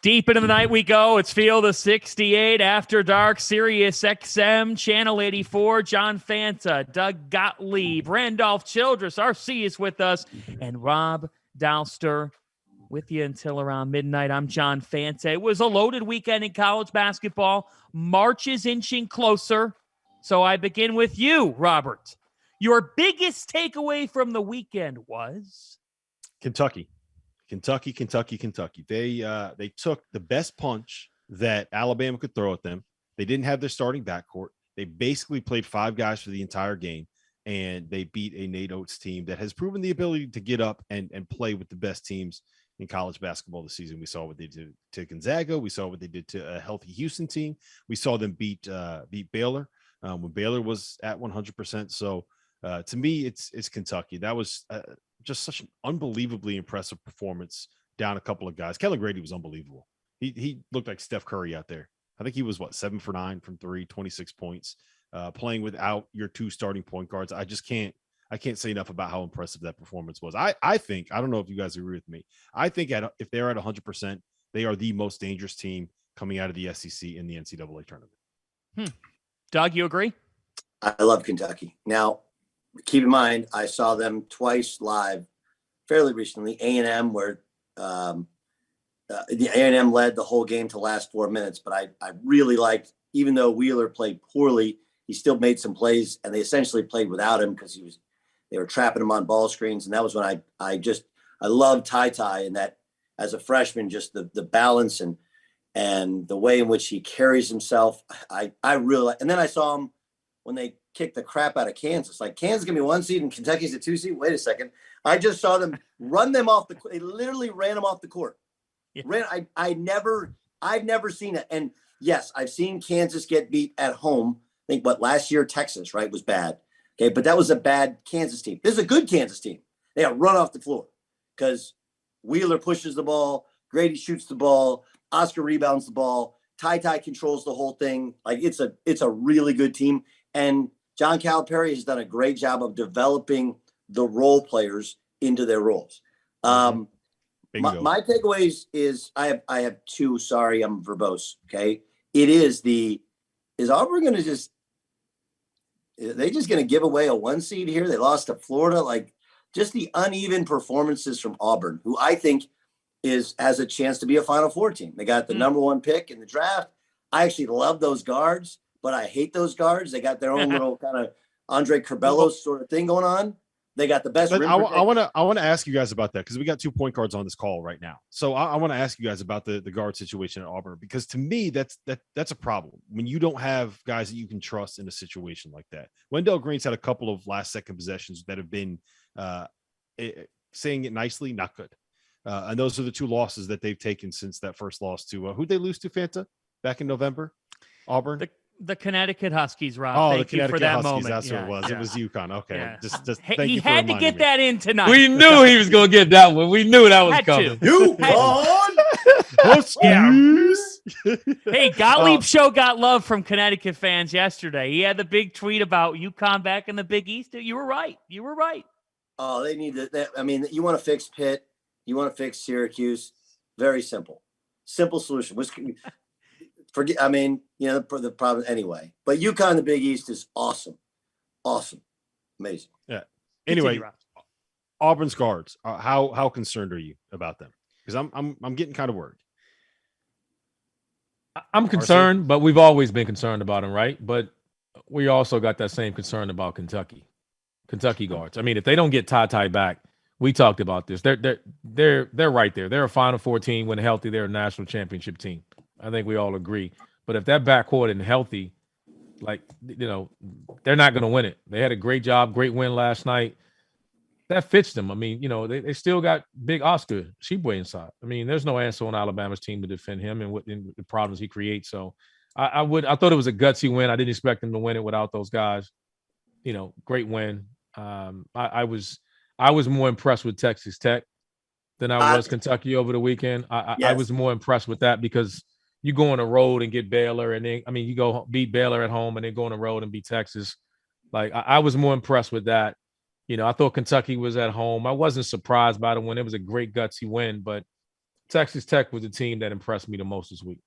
Deep into the night we go. It's Field of 68 After Dark, Sirius XM, Channel 84. John Fanta, Doug Gottlieb, Randolph Childress, RC is with us, and Rob Dauster with you until around midnight. I'm John Fanta. It was a loaded weekend in college basketball. March is inching closer. So I begin with you, Robert. Your biggest takeaway from the weekend was? Kentucky. They took the best punch that Alabama could throw at them. They didn't have their starting backcourt. They basically played 5 guys for the entire game, and they beat a Nate Oates team that has proven the ability to get up and play with the best teams in college basketball this season. We saw what they did to Gonzaga. We saw what they did to a healthy Houston team. We saw them beat Baylor when Baylor was at 100%. So to me, it's Kentucky. That was just such an unbelievably impressive performance down a couple of guys. Kellen Grady was unbelievable. He looked like Steph Curry out there. I think he was 7 for 9 from 3, 26 points, playing without your 2 starting point guards. I can't say enough about how impressive that performance was. I think, I don't know if you guys agree with me. I think if they're at 100%, they are the most dangerous team coming out of the SEC in the NCAA tournament. Doug, you agree? I love Kentucky. Now, keep in mind, I saw them twice live fairly recently. A&M, where the A&M led the whole game to the last 4 minutes. But I really liked, even though Wheeler played poorly, he still made some plays, and they essentially played without him because they were trapping him on ball screens. And that was when I loved Ty and that as a freshman, just the balance and the way in which he carries himself. I really, and then I saw him when they kicked the crap out of Kansas. Like, Kansas gonna be 1 seed and Kentucky's a 2 seed. Wait a second. I just saw them run them off they literally ran them off the court. Yeah. I've never seen it. And yes, I've seen Kansas get beat at home. I think last year, Texas, right, was bad. Okay. But that was a bad Kansas team. This is a good Kansas team. They got run off the floor because Wheeler pushes the ball. Grady shoots the ball. Oscar rebounds the ball. Ty controls the whole thing. Like, it's a really good team. And John Calipari has done a great job of developing the role players into their roles. My takeaways is I have 2. Sorry, I'm verbose. Okay. Is Auburn going to are they just going to give away a 1 seed here? They lost to Florida. Like, just the uneven performances from Auburn, who I think has a chance to be a Final Four team. They got the number 1 pick in the draft. I actually love those guards, but I hate those guards. They got their own little kind of Andre Curbelo sort of thing going on. They got the best. I want to ask you guys about that, because we got 2 point guards on this call right now. So I want to ask you guys about the guard situation at Auburn, because to me that's a problem when you don't have guys that you can trust in a situation like that. Wendell Green's had a couple of last second possessions that have been, saying it nicely, not good. And those are the 2 losses that they've taken since that first loss to who'd they lose to, Fanta, back in November? Auburn. The Connecticut Huskies, Rob. Oh, Thank the Connecticut you for that Huskies. moment. That's what it was. Yeah. It was UConn. Okay. Yeah. Just He had to get that in tonight. We knew he was going to get that one. We knew that was coming. UConn. Hey, Gottlieb show got love from Connecticut fans yesterday. He had the big tweet about UConn back in the Big East. You were right. Oh, they need to. I mean, you want to fix Pitt. You want to fix Syracuse. Very simple solution. Forget. I mean, the problem anyway. But UConn, the Big East, is awesome, amazing. Yeah. Anyway, Auburn's guards. How concerned are you about them? Because I'm getting kind of worried. I'm concerned, but we've always been concerned about them, right? But we also got that same concern about Kentucky guards. I mean, if they don't get Ty back, we talked about this. They're right there. They're a Final Four team. When healthy, they're a national championship team. I think we all agree. But if that backcourt isn't healthy, they're not going to win it. They had a great win last night. That fits them. I mean, they still got big Oscar Tshiebwe inside. I mean, there's no answer on Alabama's team to defend him and the problems he creates. So I thought it was a gutsy win. I didn't expect them to win it without those guys. Great win. I was more impressed with Texas Tech than I was Kentucky over the weekend. I was more impressed with that because you go on the road and get Baylor, and then you go beat Baylor at home and then go on the road and beat Texas. Like I was more impressed with that. I thought Kentucky was at home. I wasn't surprised by the win. It was a great gutsy win, but Texas Tech was the team that impressed me the most this week.